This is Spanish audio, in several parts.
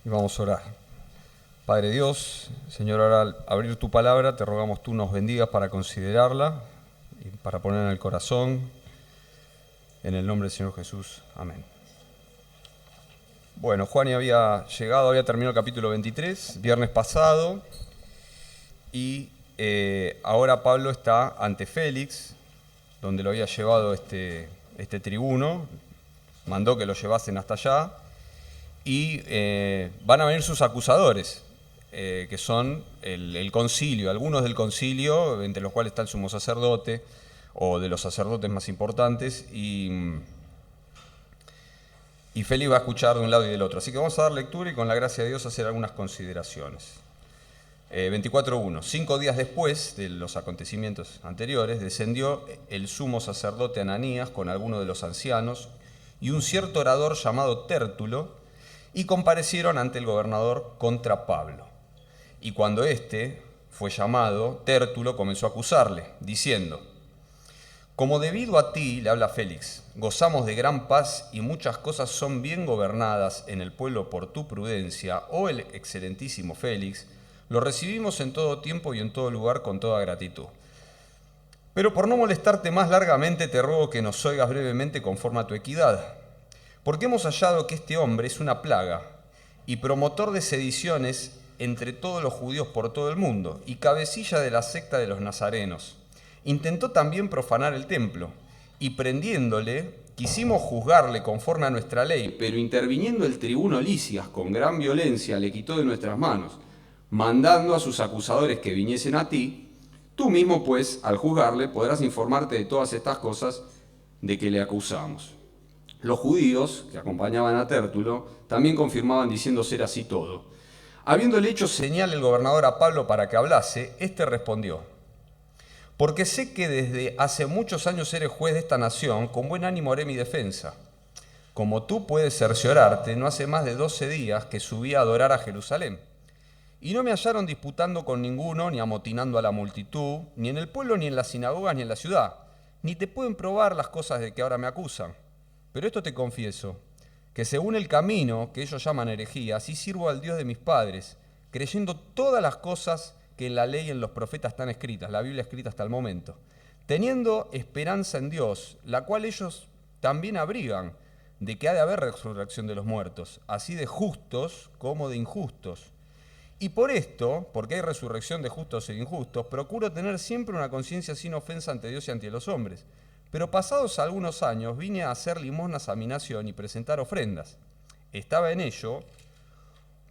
Y vamos a orar. Padre Dios, Señor, ahora al abrir tu palabra, te rogamos tú nos bendigas para considerarla y para ponerla en el corazón. En el nombre del Señor Jesús. Amén. Bueno, Juan había terminado el capítulo 23, viernes pasado, y ahora Pablo está ante Félix, donde lo había llevado este tribuno, mandó que lo llevasen hasta allá, y van a venir sus acusadores, que son el concilio, algunos del concilio, entre los cuales está el sumo sacerdote, o de los sacerdotes más importantes, y Félix va a escuchar de un lado y del otro. Así que vamos a dar lectura y con la gracia de Dios hacer algunas consideraciones. 24.1. 5 días después de los acontecimientos anteriores, descendió el sumo sacerdote Ananías con algunos de los ancianos y un cierto orador llamado Tértulo, y comparecieron ante el gobernador contra Pablo. Y cuando éste fue llamado, Tértulo comenzó a acusarle, diciendo: como debido a ti, le habla Félix, gozamos de gran paz y muchas cosas son bien gobernadas en el pueblo por tu prudencia, oh el excelentísimo Félix, lo recibimos en todo tiempo y en todo lugar con toda gratitud. Pero por no molestarte más largamente, te ruego que nos oigas brevemente conforme a tu equidad, porque hemos hallado que este hombre es una plaga y promotor de sediciones entre todos los judíos por todo el mundo, y cabecilla de la secta de los nazarenos. Intentó también profanar el templo, y prendiéndole, quisimos juzgarle conforme a nuestra ley, pero interviniendo el tribuno Lisias con gran violencia le quitó de nuestras manos, mandando a sus acusadores que viniesen a ti. Tú mismo, pues, al juzgarle, podrás informarte de todas estas cosas de que le acusamos. Los judíos, que acompañaban a Tértulo, también confirmaban diciendo ser así todo. Habiéndole hecho señal el gobernador a Pablo para que hablase, éste respondió: porque sé que desde hace muchos años eres juez de esta nación, con buen ánimo haré mi defensa. Como tú puedes cerciorarte, no hace más de 12 días que subí a adorar a Jerusalén. Y no me hallaron disputando con ninguno, ni amotinando a la multitud, ni en el pueblo, ni en las sinagogas, ni en la ciudad. Ni te pueden probar las cosas de que ahora me acusan. Pero esto te confieso, que según el camino que ellos llaman herejía, así sirvo al Dios de mis padres, creyendo todas las cosas que en la ley y en los profetas están escritas, la Biblia escrita hasta el momento, teniendo esperanza en Dios, la cual ellos también abrigan, de que ha de haber resurrección de los muertos, así de justos como de injustos. Y por esto, porque hay resurrección de justos e injustos, procuro tener siempre una conciencia sin ofensa ante Dios y ante los hombres. Pero pasados algunos años vine a hacer limosnas a mi nación y presentar ofrendas. Estaba en ello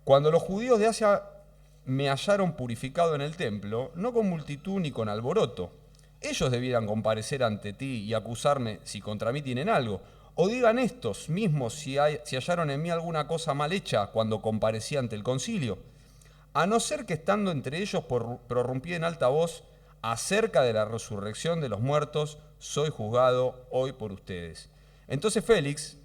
cuando los judíos de Asia me hallaron purificado en el templo, no con multitud ni con alboroto. Ellos debieran comparecer ante ti y acusarme si contra mí tienen algo. O digan estos mismos si hallaron en mí alguna cosa mal hecha cuando comparecí ante el concilio. A no ser que estando entre ellos prorrumpí en alta voz acerca de la resurrección de los muertos, soy juzgado hoy por ustedes. Entonces Félix,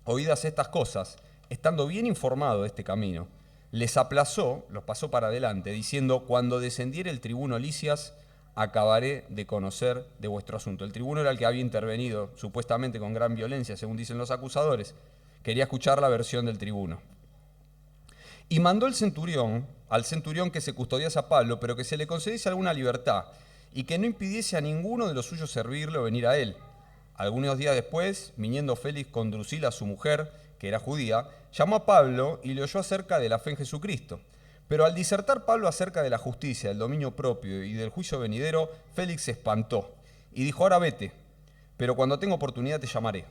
oídas estas cosas, estando bien informado de este camino, les aplazó, los pasó para adelante, diciendo: cuando descendiere el tribuno Lisias, acabaré de conocer de vuestro asunto. El tribuno era el que había intervenido, supuestamente con gran violencia, según dicen los acusadores. Quería escuchar la versión del tribuno. Y mandó al centurión que se custodiase a Pablo, pero que se le concediese alguna libertad, y que no impidiese a ninguno de los suyos servirle o venir a él. Algunos días después, viniendo Félix con Drusila, su mujer, que era judía, llamó a Pablo y le oyó acerca de la fe en Jesucristo. Pero al disertar Pablo acerca de la justicia, del dominio propio y del juicio venidero, Félix se espantó y dijo: ahora vete, pero cuando tenga oportunidad te llamaré.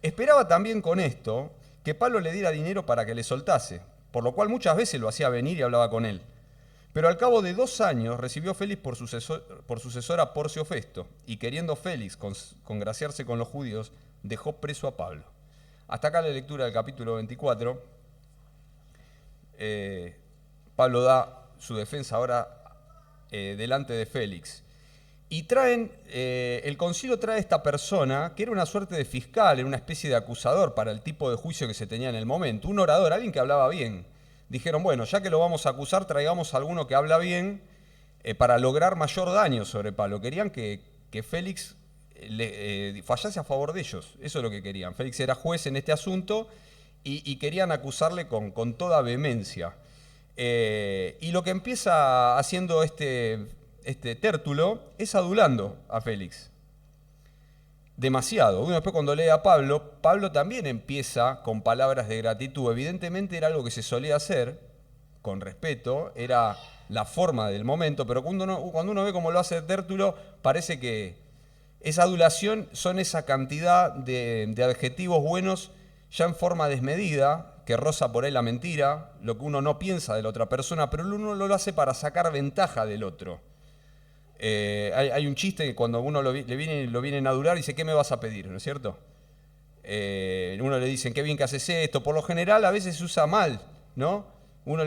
Esperaba también con esto que Pablo le diera dinero para que le soltase, por lo cual muchas veces lo hacía venir y hablaba con él. Pero al cabo de 2 años recibió Félix por sucesor a Porcio Festo, y queriendo Félix congraciarse con los judíos, dejó preso a Pablo. Hasta acá la lectura del capítulo 24. Pablo da su defensa ahora delante de Félix. Y el concilio trae a esta persona, que era una suerte de fiscal, era una especie de acusador para el tipo de juicio que se tenía en el momento, un orador, alguien que hablaba bien. Dijeron: bueno, ya que lo vamos a acusar, traigamos a alguno que habla bien para lograr mayor daño sobre Pablo. Querían que Félix fallase a favor de ellos, eso es lo que querían. Félix era juez en este asunto y querían acusarle con toda vehemencia. Y lo que empieza haciendo este Tértulo es adulando a Félix. Demasiado. Uno después cuando lee a Pablo, Pablo también empieza con palabras de gratitud. Evidentemente era algo que se solía hacer, con respeto, era la forma del momento, pero cuando uno ve cómo lo hace Tértulo, parece que esa adulación son esa cantidad de adjetivos buenos ya en forma desmedida, que roza por ahí la mentira, lo que uno no piensa de la otra persona, pero uno lo hace para sacar ventaja del otro. Hay un chiste que cuando uno lo vienen a adular, dice, ¿qué me vas a pedir? ¿No es cierto? Uno le dicen, qué bien que haces esto. Por lo general, a veces se usa mal, ¿no? Uno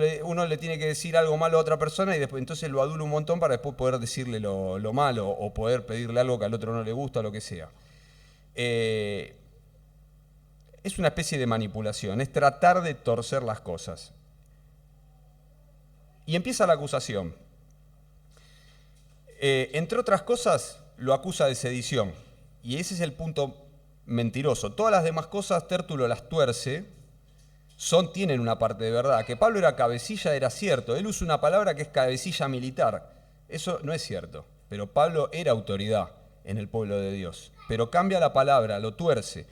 le tiene que decir algo malo a otra persona y después entonces lo adula un montón para después poder decirle lo malo o poder pedirle algo que al otro no le gusta o lo que sea. Es una especie de manipulación, es tratar de torcer las cosas. Y empieza la acusación. Entre otras cosas, lo acusa de sedición. Y ese es el punto mentiroso. Todas las demás cosas Tértulo las tuerce, tienen una parte de verdad. Que Pablo era cabecilla era cierto. Él usa una palabra que es cabecilla militar. Eso no es cierto. Pero Pablo era autoridad en el pueblo de Dios. Pero cambia la palabra, lo tuerce.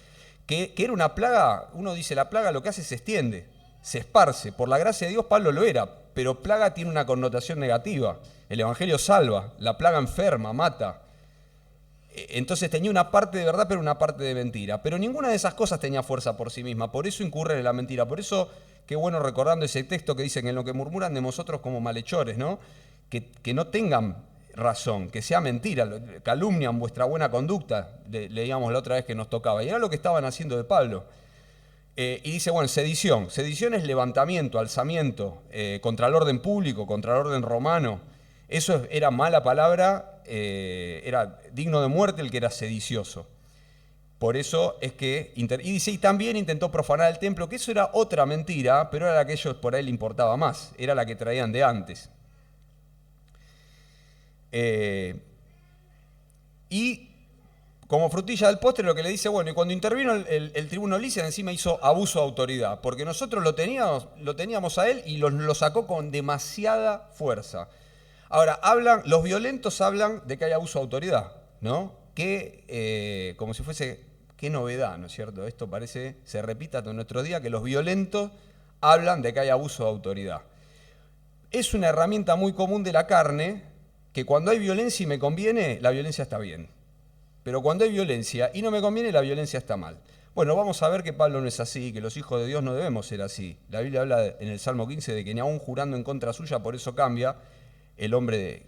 Que era una plaga, uno dice la plaga lo que hace se extiende, se esparce. Por la gracia de Dios Pablo lo era, pero plaga tiene una connotación negativa. El Evangelio salva, la plaga enferma, mata. Entonces tenía una parte de verdad, pero una parte de mentira. Pero ninguna de esas cosas tenía fuerza por sí misma, por eso incurren en la mentira. Por eso, qué bueno recordando ese texto que dicen en lo que murmuran de nosotros como malhechores, ¿no? Que no tengan razón, que sea mentira, calumnian vuestra buena conducta, leíamos la otra vez que nos tocaba. Y era lo que estaban haciendo de Pablo. Y dice, bueno, sedición. Sedición es levantamiento, alzamiento contra el orden público, contra el orden romano. Eso era mala palabra, era digno de muerte el que era sedicioso. Por eso es que, y dice, y también intentó profanar el templo, que eso era otra mentira, pero era la que a ellos por ahí le importaba más, era la que traían de antes. Y como frutilla del postre lo que le dice, bueno, y cuando intervino el tribuno Lisias encima hizo abuso de autoridad, porque nosotros lo teníamos a él y lo sacó con demasiada fuerza. Ahora, los violentos hablan de que hay abuso de autoridad, ¿no? Que, como si fuese, qué novedad, ¿no es cierto? Esto se repite hasta nuestro día, que los violentos hablan de que hay abuso de autoridad. Es una herramienta muy común de la carne, que cuando hay violencia y me conviene, la violencia está bien. Pero cuando hay violencia y no me conviene, la violencia está mal. Bueno, vamos a ver que Pablo no es así, que los hijos de Dios no debemos ser así. La Biblia habla en el Salmo 15 de que ni aún jurando en contra suya, por eso cambia. El hombre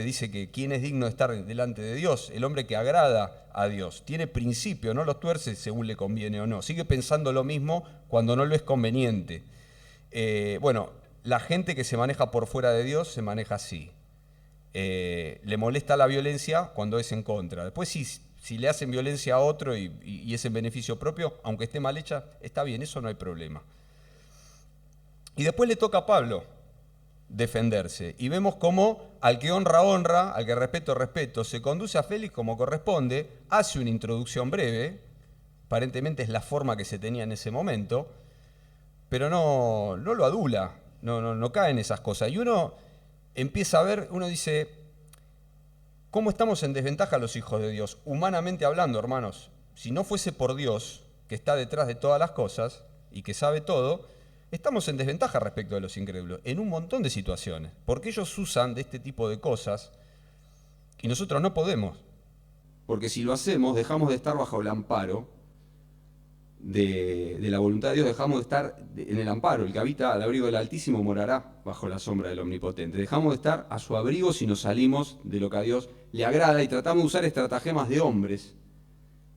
dice que quién es digno de estar delante de Dios, el hombre que agrada a Dios. Tiene principio, no los tuerce según le conviene o no. Sigue pensando lo mismo cuando no lo es conveniente. Bueno, la gente que se maneja por fuera de Dios se maneja así. Le molesta la violencia cuando es en contra. Después si le hacen violencia a otro y es en beneficio propio, aunque esté mal hecha, está bien, eso no hay problema. Y después le toca a Pablo defenderse. Y vemos cómo al que honra, honra, al que respeto, respeto, se conduce a Félix como corresponde, hace una introducción breve, aparentemente es la forma que se tenía en ese momento, pero no lo adula, no cae en esas cosas. Y uno empieza a ver, uno dice, ¿cómo estamos en desventaja los hijos de Dios? Humanamente hablando, hermanos, si no fuese por Dios, que está detrás de todas las cosas y que sabe todo, estamos en desventaja respecto de los incrédulos, en un montón de situaciones, porque ellos usan de este tipo de cosas y nosotros no podemos. Porque si lo hacemos, dejamos de estar bajo el amparo de la voluntad de Dios, dejamos de estar en el amparo. El que habita al abrigo del Altísimo morará bajo la sombra del Omnipotente. Dejamos de estar a su abrigo si nos salimos de lo que a Dios le agrada y tratamos de usar estratagemas de hombres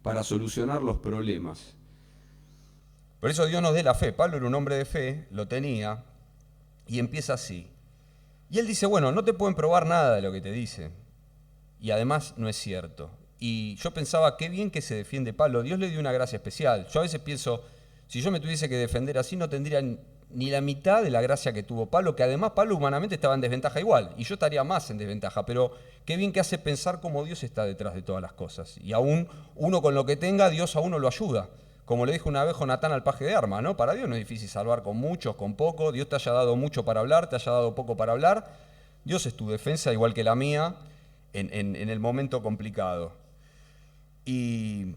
para solucionar los problemas. Por eso Dios nos dé la fe. Pablo era un hombre de fe, lo tenía, y empieza así. Y él dice, bueno, no te pueden probar nada de lo que te dicen. Y además no es cierto. Y yo pensaba, qué bien que se defiende Pablo. Dios le dio una gracia especial. Yo a veces pienso, si yo me tuviese que defender así, no tendría ni la mitad de la gracia que tuvo Pablo, que además Pablo humanamente estaba en desventaja igual, y yo estaría más en desventaja, pero qué bien que hace pensar cómo Dios está detrás de todas las cosas. Y aún uno con lo que tenga, Dios a uno lo ayuda. como le dijo una vez Jonatán al paje de armas, ¿no? Para Dios no es difícil salvar con muchos, con poco. Dios te haya dado mucho para hablar, te haya dado poco para hablar. Dios es tu defensa, igual que la mía, en el momento complicado. Y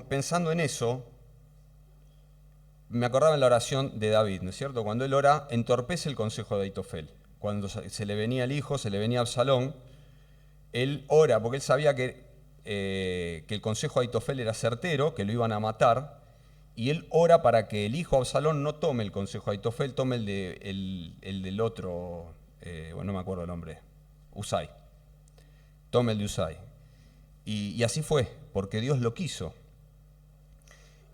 pensando en eso, me acordaba en la oración de David, ¿no es cierto? Cuando él ora, entorpece el consejo de Aitofel. Cuando se le venía el hijo, se le venía Absalón, él ora porque él sabía que el consejo de Aitofel era certero, que lo iban a matar, y él ora para que el hijo Absalón no tome el consejo de Aitofel, tome el del otro, bueno, no me acuerdo el nombre, Usai. Tome el de Usai. Y así fue, porque Dios lo quiso.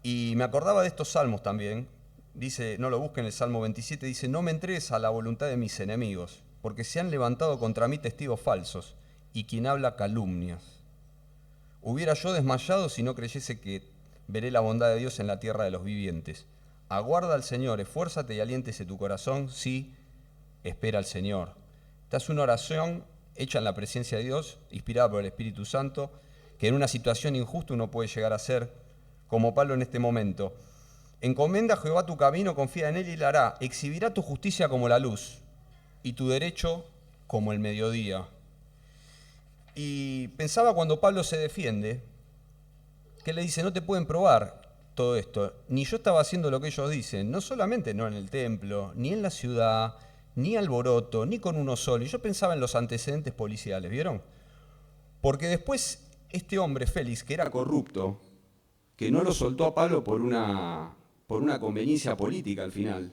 Y me acordaba de estos salmos también. Dice, no lo busquen, el Salmo 27 dice, no me entregues a la voluntad de mis enemigos, porque se han levantado contra mí testigos falsos, y quien habla calumnias. Hubiera yo desmayado si no creyese que veré la bondad de Dios en la tierra de los vivientes. Aguarda al Señor, esfuérzate y aliéntese tu corazón, sí, espera al Señor. Esta es una oración hecha en la presencia de Dios, inspirada por el Espíritu Santo, que en una situación injusta uno puede llegar a ser, como Pablo en este momento. Encomienda a Jehová tu camino, confía en él y él hará. Exhibirá tu justicia como la luz y tu derecho como el mediodía. Y pensaba cuando Pablo se defiende, que le dice, no te pueden probar todo esto. Ni yo estaba haciendo lo que ellos dicen, no solamente no en el templo, ni en la ciudad, ni alboroto, ni con uno solo. Y yo pensaba en los antecedentes policiales, ¿vieron? Porque después este hombre, Félix, que era corrupto, que no lo soltó a Pablo por una conveniencia política al final.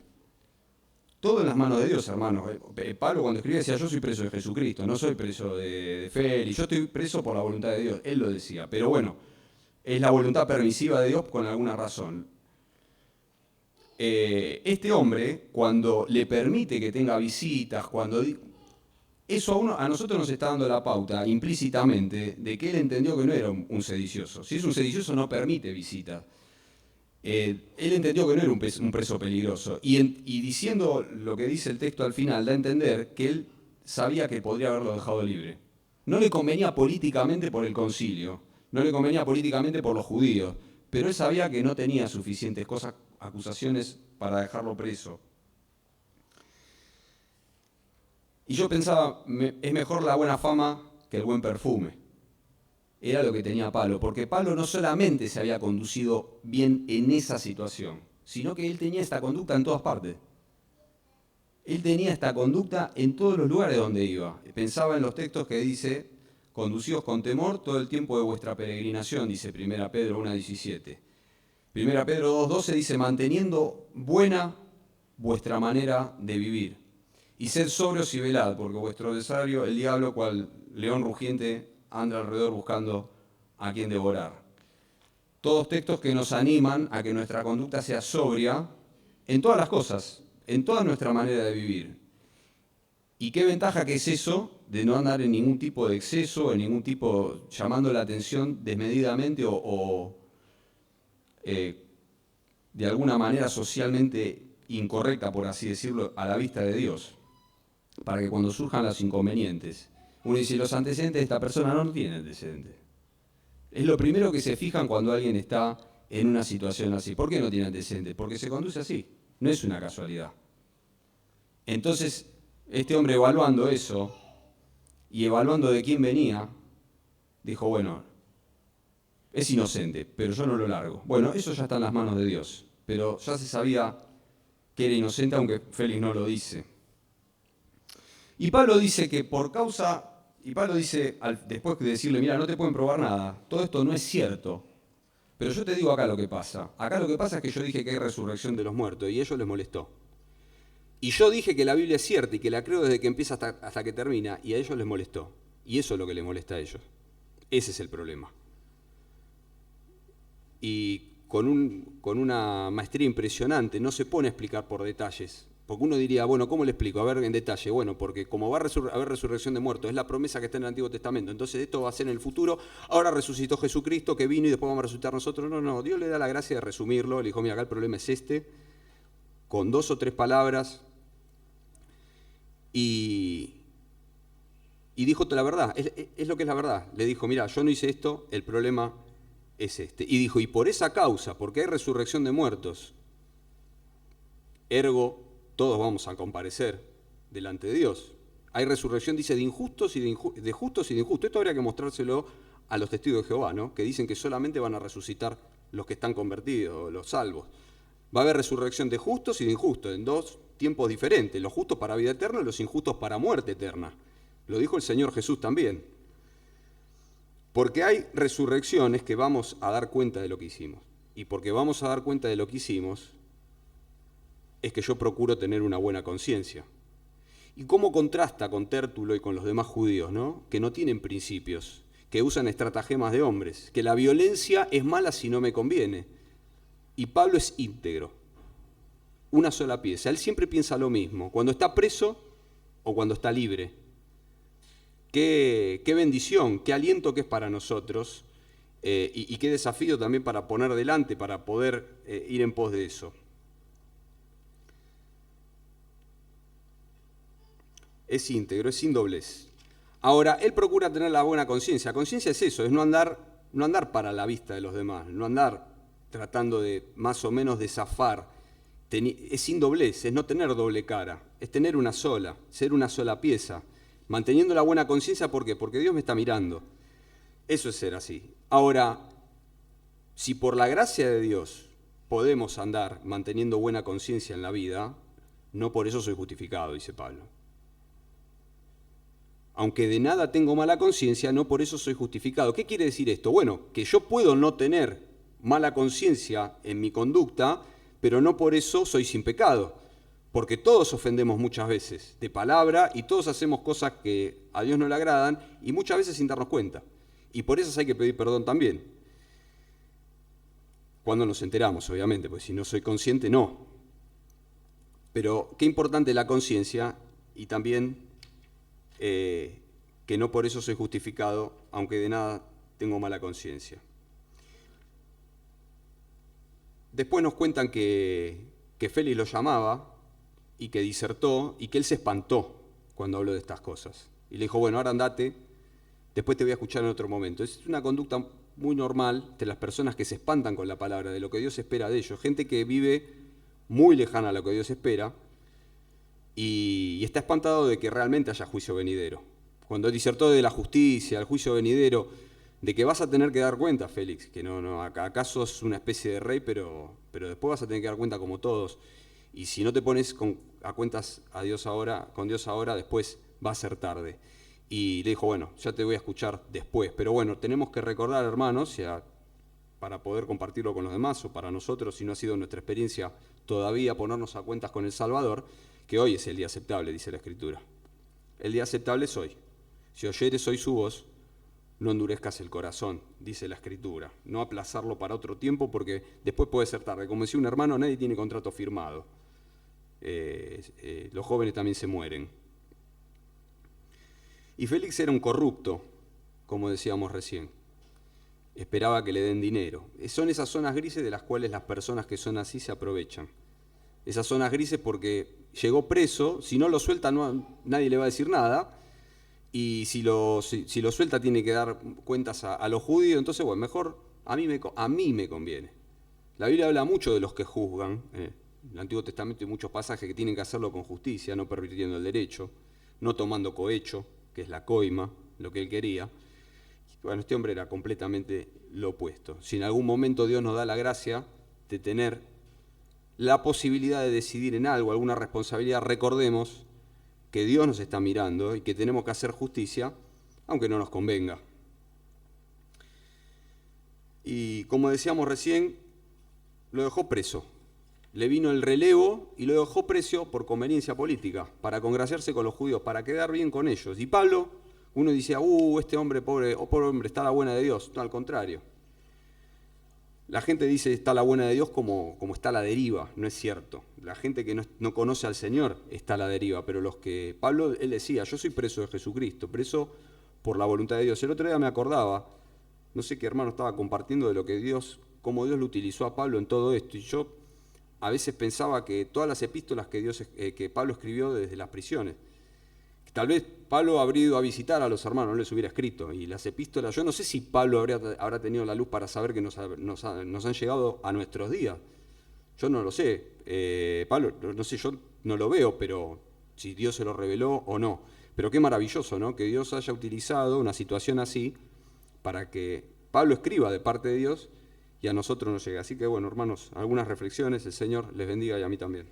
Todo en las manos de Dios, hermanos. Pablo cuando escribía decía, yo soy preso de Jesucristo, no soy preso de Félix, yo estoy preso por la voluntad de Dios. Él lo decía, pero bueno, es la voluntad permisiva de Dios con alguna razón. Este hombre, cuando le permite que tenga visitas, eso a nosotros nos está dando la pauta implícitamente de que él entendió que no era un sedicioso. Si es un sedicioso no permite visitas. Él entendió que no era un preso peligroso. Y diciendo lo que dice el texto al final, da a entender que él sabía que podría haberlo dejado libre. No le convenía políticamente por el concilio, no le convenía políticamente por los judíos, pero él sabía que no tenía suficientes acusaciones para dejarlo preso. Y yo pensaba, es mejor la buena fama que el buen perfume. Era lo que tenía Pablo, porque Pablo no solamente se había conducido bien en esa situación, sino que él tenía esta conducta en todas partes. Él tenía esta conducta en todos los lugares donde iba. Pensaba en los textos que dice, conducíos con temor todo el tiempo de vuestra peregrinación, dice 1 Pedro 1:17. 1 Pedro 2:12 dice, manteniendo buena vuestra manera de vivir. Y sed sobrios y velad, porque vuestro adversario, el diablo, cual león rugiente, anda alrededor buscando a quien devorar. Todos textos que nos animan a que nuestra conducta sea sobria en todas las cosas, en toda nuestra manera de vivir. ¿Y qué ventaja que es eso de no andar en ningún tipo de exceso, en ningún tipo llamando la atención desmedidamente o de alguna manera socialmente incorrecta, por así decirlo, a la vista de Dios? Para que cuando surjan los inconvenientes, uno dice, los antecedentes de esta persona no tienen antecedentes. Es lo primero que se fijan cuando alguien está en una situación así. ¿Por qué no tiene antecedentes? Porque se conduce así. No es una casualidad. Entonces, este hombre evaluando eso y evaluando de quién venía, dijo, bueno, es inocente, pero yo no lo largo. Bueno, eso ya está en las manos de Dios. Pero ya se sabía que era inocente, aunque Félix no lo dice. Y Pablo dice que después de decirle, mira, no te pueden probar nada, todo esto no es cierto. Pero yo te digo acá lo que pasa. Acá lo que pasa es que yo dije que hay resurrección de los muertos y a ellos les molestó. Y yo dije que la Biblia es cierta y que la creo desde que empieza hasta que termina y a ellos les molestó. Y eso es lo que les molesta a ellos. Ese es el problema. Y con una maestría impresionante no se pone a explicar por detalles. Porque uno diría, bueno, ¿cómo le explico? A ver, en detalle. Bueno, porque como va a haber resurrección de muertos, es la promesa que está en el Antiguo Testamento. Entonces esto va a ser en el futuro. Ahora resucitó Jesucristo, que vino y después vamos a resucitar nosotros. No, Dios le da la gracia de resumirlo. Le dijo, mira, acá el problema es este, con 2 o 3 palabras. Y dijo la verdad, es lo que es la verdad. Le dijo, mira, yo no hice esto, el problema es este. Y dijo, y por esa causa, porque hay resurrección de muertos, ergo, todos vamos a comparecer delante de Dios. Hay resurrección, dice, de injustos y de justos y de injustos. Esto habría que mostrárselo a los testigos de Jehová, ¿no? Que dicen que solamente van a resucitar los que están convertidos, los salvos. Va a haber resurrección de justos y de injustos, en dos tiempos diferentes, los justos para vida eterna y los injustos para muerte eterna. Lo dijo el Señor Jesús también. Porque hay resurrecciones que vamos a dar cuenta de lo que hicimos. Y porque vamos a dar cuenta de lo que hicimos, es que yo procuro tener una buena conciencia. ¿Y cómo contrasta con Tértulo y con los demás judíos, ¿no? Que no tienen principios, que usan estratagemas de hombres, que la violencia es mala si no me conviene. Y Pablo es íntegro, una sola pieza. Él siempre piensa lo mismo, cuando está preso o cuando está libre. Qué bendición, qué aliento que es para nosotros y qué desafío también para poner delante, para poder ir en pos de eso. Es íntegro, es sin doblez. Ahora, él procura tener la buena conciencia. Conciencia es eso, es no andar para la vista de los demás, no andar tratando de más o menos de zafar. Es sin doblez, es no tener doble cara, es tener una sola, ser una sola pieza. Manteniendo la buena conciencia, ¿por qué? Porque Dios me está mirando. Eso es ser así. Ahora, si por la gracia de Dios podemos andar manteniendo buena conciencia en la vida, no por eso soy justificado, dice Pablo. Aunque de nada tengo mala conciencia, no por eso soy justificado. ¿Qué quiere decir esto? Bueno, que yo puedo no tener mala conciencia en mi conducta, pero no por eso soy sin pecado. Porque todos ofendemos muchas veces de palabra y todos hacemos cosas que a Dios no le agradan y muchas veces sin darnos cuenta. Y por eso hay que pedir perdón también. Cuando nos enteramos, obviamente, porque si no soy consciente, no. Pero qué importante la conciencia y también que no por eso soy justificado, aunque de nada tengo mala conciencia. Después nos cuentan que Félix lo llamaba y que disertó y que él se espantó cuando habló de estas cosas. Y le dijo, bueno, ahora andate, después te voy a escuchar en otro momento. Es una conducta muy normal de las personas que se espantan con la palabra, de lo que Dios espera de ellos. Gente que vive muy lejana a lo que Dios espera y está espantado de que realmente haya juicio venidero. Cuando disertó de la justicia, el juicio venidero, de que vas a tener que dar cuenta, Félix, que acá sos una especie de rey, pero después vas a tener que dar cuenta como todos. Y si no te pones a cuentas con Dios ahora, después va a ser tarde. Y le dijo, bueno, ya te voy a escuchar después. Pero bueno, tenemos que recordar, hermanos, para poder compartirlo con los demás o para nosotros, si no ha sido nuestra experiencia todavía ponernos a cuentas con el Salvador, que hoy es el día aceptable, dice la Escritura. El día aceptable es hoy. Si oyeres hoy su voz, no endurezcas el corazón, dice la Escritura. No aplazarlo para otro tiempo porque después puede ser tarde. Como decía un hermano, nadie tiene contrato firmado. Los jóvenes también se mueren. Y Félix era un corrupto, como decíamos recién. Esperaba que le den dinero. Son esas zonas grises de las cuales las personas que son así se aprovechan. Esas zonas grises porque llegó preso, si no lo suelta nadie le va a decir nada, y si lo suelta tiene que dar cuentas a los judíos, entonces bueno, mejor a mí me conviene. La Biblia habla mucho de los que juzgan, en el Antiguo Testamento hay muchos pasajes que tienen que hacerlo con justicia, no pervirtiendo el derecho, no tomando cohecho, que es la coima, lo que él quería. Bueno, este hombre era completamente lo opuesto. Si en algún momento Dios nos da la gracia de tener la posibilidad de decidir en algo, alguna responsabilidad, recordemos que Dios nos está mirando y que tenemos que hacer justicia, aunque no nos convenga. Y como decíamos recién, lo dejó preso. Le vino el relevo y lo dejó preso por conveniencia política, para congraciarse con los judíos, para quedar bien con ellos. Y Pablo, uno dice, este hombre, pobre hombre, está a la buena de Dios. No, al contrario. La gente dice está a la buena de Dios como está a la deriva, no es cierto. La gente que no conoce al Señor está a la deriva, pero Pablo, él decía, yo soy preso de Jesucristo, preso por la voluntad de Dios. El otro día me acordaba, no sé qué hermano estaba compartiendo de cómo Dios lo utilizó a Pablo en todo esto, y yo a veces pensaba que todas las epístolas que Pablo escribió desde las prisiones, Tal vez Pablo habría ido a visitar a los hermanos, no les hubiera escrito. Y las epístolas, yo no sé si Pablo habrá tenido la luz para saber que nos han llegado a nuestros días. Yo no lo sé. Pablo, no sé, yo no lo veo, pero si Dios se lo reveló o no. Pero qué maravilloso, ¿no? Que Dios haya utilizado una situación así para que Pablo escriba de parte de Dios y a nosotros nos llegue. Así que bueno, hermanos, algunas reflexiones, el Señor les bendiga y a mí también.